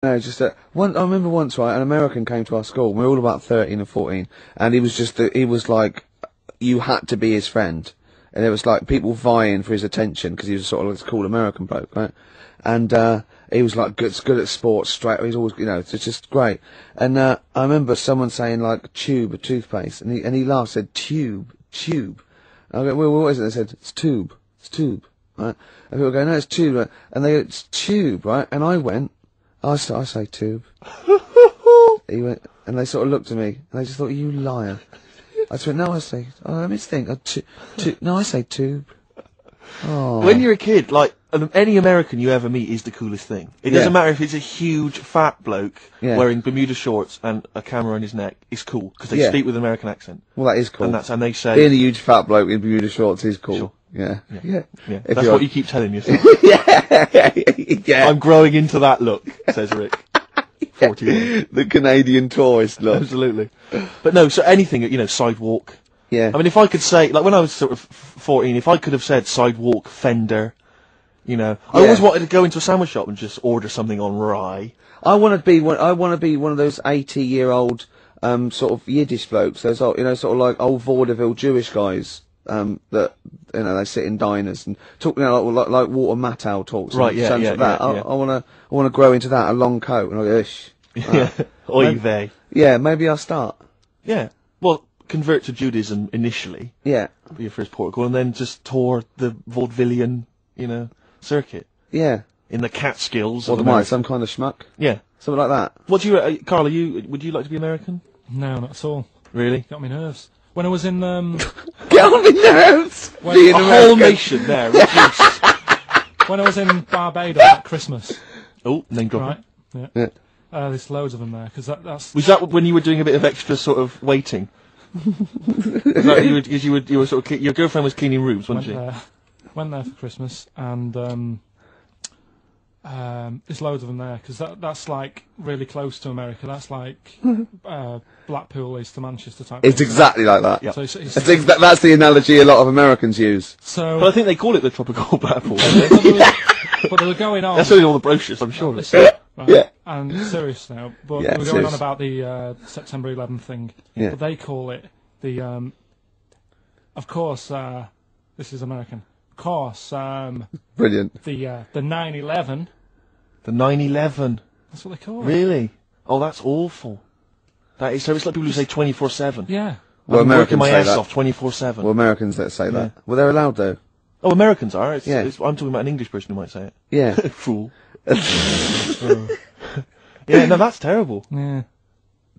No, just that. I remember once, right, an American came to our school. We were all about 13 or 14, and he was like, you had to be his friend, and there was like people vying for his attention because he was sort of like this cool American bloke, right? And he was like good at sports, straight. He's always, it's just great. And I remember someone saying like tube, a toothpaste, and he laughed, said tube. And I go, well, what is it? They said it's tube, right? And people go, no, it's tube, right? And they go, it's tube, right? And I went. I say tube. He went, and they sort of looked at me, and they just thought, you liar. I just went, no, I say, let me think, no, I say tube. Oh. When you're a kid, like, any American you ever meet is the coolest thing. It doesn't matter if it's a huge, fat bloke wearing Bermuda shorts and a camera on his neck. It's cool, because they speak with an American accent. Well, that is cool. And they say... Being a huge, fat bloke in Bermuda shorts is cool. Sure. Yeah. That's what you keep telling yourself. Yeah. I'm growing into that look, says Rick. 41. The Canadian tourist look. Absolutely. But no, so anything, sidewalk. Yeah. I mean, if I could say, like when I was sort of 14, if I could have said sidewalk, fender, I always wanted to go into a sandwich shop and just order something on rye. I want to be one of those 80-year-old sort of Yiddish blokes. Those sort of like old vaudeville Jewish guys. That they sit in diners and talk, like Walter Matthau talks, right? I want to grow into that, a long coat, and I go, ish. Oy vey. Yeah, maybe I'll start. Yeah, well, convert to Judaism initially. Yeah, be your first protocol, and then just tour the vaudevillian, circuit. Yeah, in the Catskills. What am I? Some kind of schmuck? Yeah, something like that. What do you, Carl? Would you like to be American? No, not at all. Really? Got me nerves. When I was in Get on my nerves! A whole nation there reduced. When I was in Barbados at Christmas. Oh, name dropping. Right. Yeah. There's loads of them there, because that's... Was that when you were doing a bit of extra sort of waiting? You were sort of... Your girlfriend was cleaning rooms, wasn't she? Went there for Christmas, and there's loads of them there, because that's like really close to America. That's like Blackpool is to Manchester type. It's exactly like that. Yep. So that's the analogy a lot of Americans use. So, but I think they call it the tropical Blackpool. But they were going on. That's only all the brochures, I'm sure. Right? Yeah. And serious now, but they were going on about the September 11th thing. Yeah. But they call it the. Of course, this is American. Of course, brilliant. The 9/11. The 9/11. That's what they call it. Really? Oh, that's awful. That is. So it's like people who say 24/7. Yeah. Well, I'm working my ass that. off 24/7. Well, Americans that say that. Well, they're allowed though. Oh, Americans are. I'm talking about an English person who might say it. Yeah. Fool. Yeah. No, that's terrible. Yeah.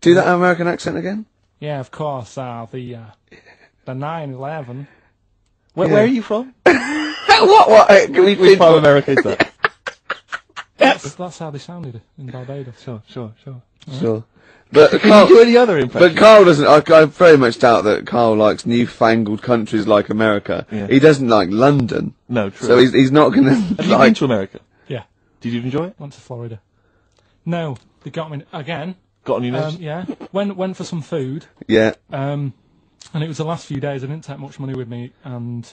Do that American accent again. Yeah, of course. The 9/11. Where are you from? What? Which part of America is that? That's how they sounded in Barbados. Sure. But Can Carl, you do any other impression? But Carl doesn't. I very much doubt that Carl likes newfangled countries like America. Yeah. He doesn't like London. No, true. So he's not going to. Have you been to America? Yeah. Did you enjoy it? Went to Florida. No, they got me again. Got on your nerves? Yeah. Went for some food. Yeah. And it was the last few days. I didn't take much money with me, and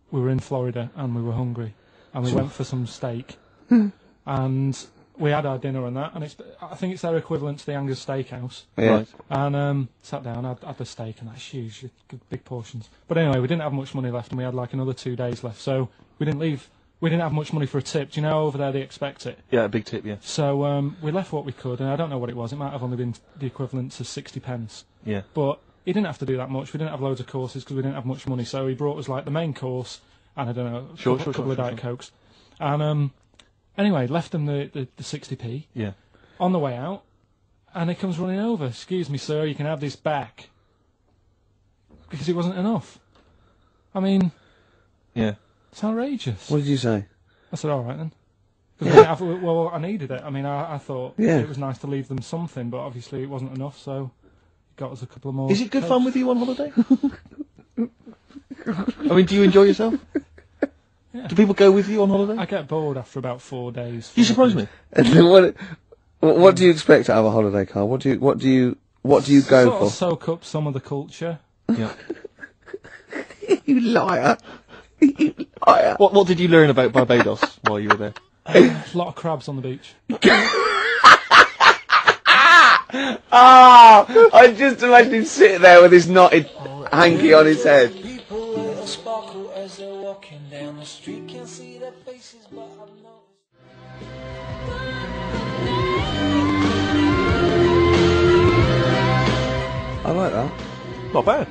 we were in Florida, and we were hungry, and we went for some steak, and we had our dinner and that, and I think it's their equivalent to the Angus Steakhouse. Yeah. Right. And sat down, had the steak, and that's huge, big portions. But anyway, we didn't have much money left, and we had like another 2 days left, so we didn't leave. We didn't have much money for a tip. Do you know over there they expect it? Yeah, a big tip, yeah. So we left what we could, and I don't know what it was. It might have only been the equivalent to 60 pence. Yeah. But he didn't have to do that much. We didn't have loads of courses because we didn't have much money. So he brought us like the main course and I don't know, a couple of Diet Cokes. And anyway, left them the 60p. Yeah. On the way out, and he comes running over. Excuse me, sir, you can have this back. Because it wasn't enough. I mean... Yeah. It's outrageous. What did you say? I said, all right then. Well, I needed it. I mean, I thought it was nice to leave them something, but obviously it wasn't enough, so it got us a couple of more. Is it good fun with you on holiday? I mean, do you enjoy yourself? Yeah. Do people go with you on holiday? I get bored after about 4 days. You surprise me. What do you expect out of a holiday, Carl? What do you go for? Soak up some of the culture. Yeah. You liar. You liar. What did you learn about Barbados while you were there? A lot of crabs on the beach. Ah! I just imagine him sitting there with his knotted hanky on his head. People sparkle as they're walking down the street. Can't see their faces, but I know. I like that. Not bad.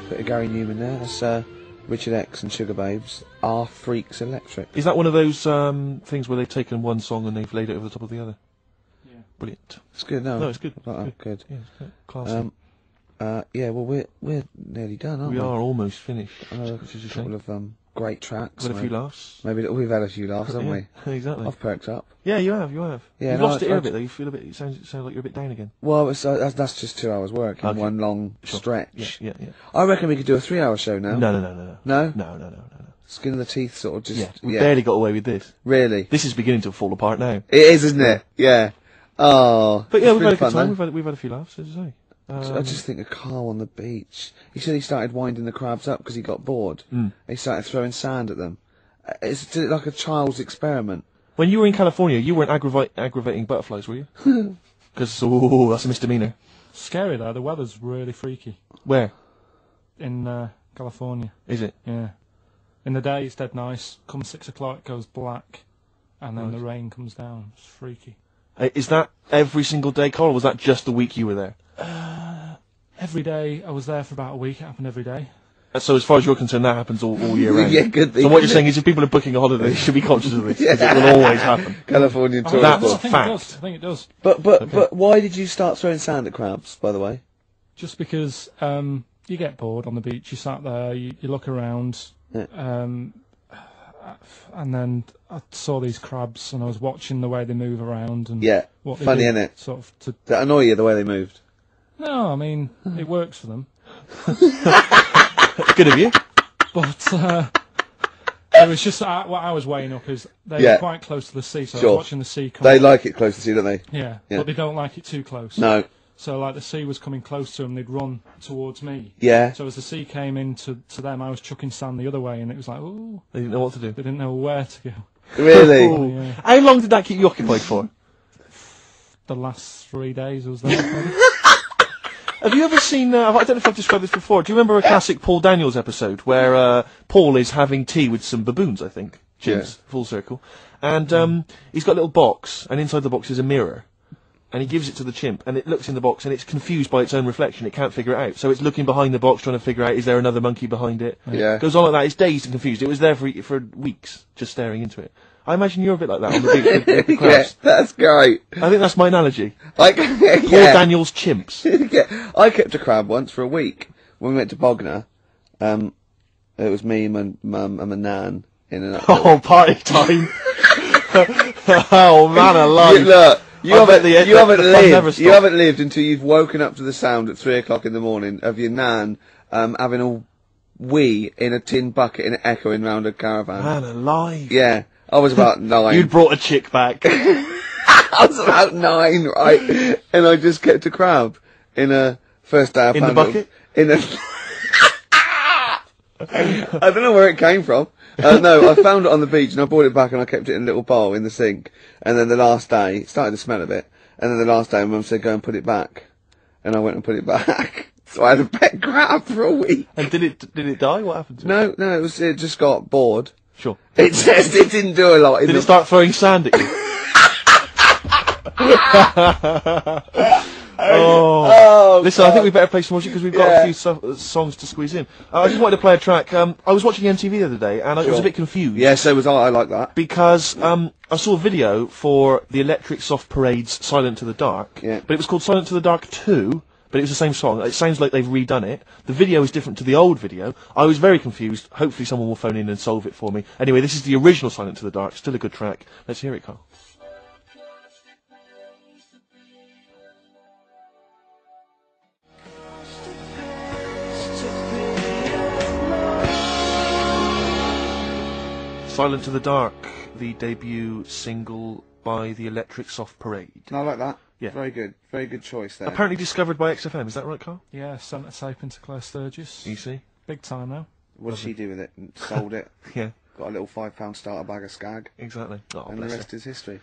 Bit of Gary Newman there. That's Richard X and Sugar Babes. Are Freaks Electric. Is that one of those things where they've taken one song and they've laid it over the top of the other? Yeah. Brilliant. It's good, no? No, it's good. I like that. Good. Yeah, it's good. Classy. Yeah, well, we're nearly done, aren't we? We are almost finished, Another which is a couple shame. of great tracks. We've had a few laughs. Maybe we've had a few laughs, haven't we? Yeah, exactly. I've perked up. Yeah, you have. Yeah, You've no, lost it here a bit though. You feel a bit. It sounds like you're a bit down again. Well, that's just 2 hours work in Okay. one long Sure. stretch. Yeah. I reckon we could do a 3-hour show now. No. No? No. Skin of the teeth, sort of just. Yeah, we barely got away with this. Really? This is beginning to fall apart now. It is, isn't it? Yeah. Oh. But yeah, it's we've been had a good fun, time. though. We've had a few laughs, as I say. I just think of Carl on the beach. He said he started winding the crabs up because he got bored. He started throwing sand at them. It's like a child's experiment. When you were in California, you weren't aggravating butterflies, were you? Because that's a misdemeanor. Scary though. The weather's really freaky Where in California. is it? Yeah. In the day it's dead nice. Come 6 o'clock it goes black, and then the rain comes down. It's freaky. Is that every single day, Carl, or was that just the week you were there? Every day I was there for about a week. It happened every day. So as far as you're concerned, that happens all year round. Yeah, good thing. So what you're saying is if people are booking a holiday, they should be conscious of this, because it will always happen. Californian tourist. That's I think fact. It does. I think it does. But why did you start throwing sand at crabs, by the way? Just because you get bored on the beach. You sat there. You look around. Yeah. And then I saw these crabs, and I was watching the way they move around. And Yeah. what they Funny, do, innit? Sort of to. Did that annoy you, the way they moved? No, I mean it works for them. Good of you. But it was just what I was weighing up is they Yeah. were quite close to the sea, so I Sure. was watching the sea come. They like it close to sea, don't they? Yeah, Yeah. but they don't like it too close. No. So like the sea was coming close to them, they'd run towards me. Yeah. So as the sea came in to them, I was chucking sand the other way, and it was like, ooh, They didn't know what to do. they didn't know where to go. Really? Oh, yeah. How long did that keep you occupied for? The last 3 days I was there. maybe. Have you ever seen, I don't know if I've described this before, do you remember a classic Paul Daniels episode where Paul is having tea with some baboons, I think? Chimps, full circle. And he's got a little box, and inside the box is a mirror. And he gives it to the chimp, and it looks in the box, and it's confused by its own reflection. It can't figure it out. So it's looking behind the box, trying to figure out, is there another monkey behind it? Yeah. Goes on like that. It's dazed and confused. It was there for weeks, just staring into it. I imagine you're a bit like that on the beach with the Yeah, crabs. that's great. I think that's my analogy. Like, Paul yeah. Daniels chimps. Yeah. I kept a crab once for a week when we went to Bognor. It was me, my mum, and my nan in an. Oh, party time. Oh, man alive. Look, you I bet haven't the fun never lived. You stopped. haven't lived until you've woken up to the sound at 3 o'clock in the morning of your nan having a wee in a tin bucket and echoing round a caravan. Man alive. Yeah, I was about 9. You'd brought a chick back. I was about 9, right? And I just kept a crab in a first day I In the found it bucket? in a. I don't know where it came from. No, I found it on the beach and I brought it back and I kept it in a little bowl in the sink. And then the last day, it started to smell a bit. And then the last day, my mum said, "Go and put it back." And I went and put it back. So I had a pet crab for a week. And did it die? What happened to it? No, it just got bored. Sure. It didn't do a lot. Did it start throwing sand at you? Oh. Listen, I think we better play some music because we've got a few songs to squeeze in. I just wanted to play a track. I was watching MTV the other day and I was a bit confused. Yeah, so was I. I like that. Because I saw a video for the Electric Soft Parade's Silent to the Dark. Yeah. But it was called Silent to the Dark 2, but it was the same song. It sounds like they've redone it. The video is different to the old video. I was very confused. Hopefully someone will phone in and solve it for me. Anyway, this is the original Silent to the Dark. Still a good track. Let's hear it, Carl. Silent to the Dark, the debut single by the Electric Soft Parade. I like that. Yeah. Very good choice there. Apparently discovered by XFM, is that right, Carl? Yeah, sent a tape into Claire Sturgis. You see? Big time now. What did she do with it? Sold it. Yeah, Got a little £5 starter bag of Skag. exactly. Oh, And the bless rest is history.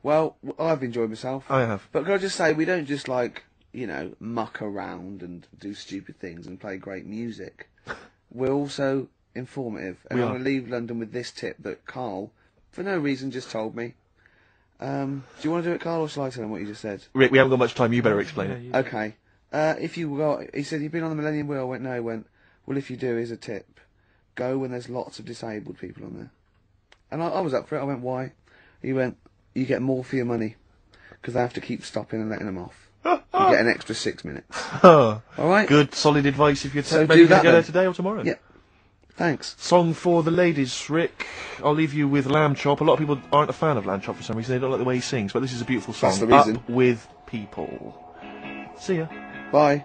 Well, I've enjoyed myself. her. I have. But can I just say, we don't just like you know, muck around and do stupid things and play great music. We're also informative. And We I'm are. going to leave London with this tip that Carl, for no reason, just told me. Do you want to do it, Carl, or shall I tell him what you just said? Rick, we haven't got much time. You better explain it. Okay. If you got, he said, you've been on the Millennium Wheel. I went, no. He went, well, if you do, here's a tip. Go when there's lots of disabled people on there. And I was up for it. I went, why? He went, you get more for your money. Because they have to keep stopping and letting them off. You get an extra 6 minutes. All right? Good, solid advice if you're So maybe do that going to go there then. today or tomorrow. Yeah. Thanks. Song for the ladies, Rick. I'll leave you with Lamb Chop. A lot of people aren't a fan of Lamb Chop for some reason. They don't like the way he sings, but this is a beautiful song. That's the reason. Up with people. See ya. Bye.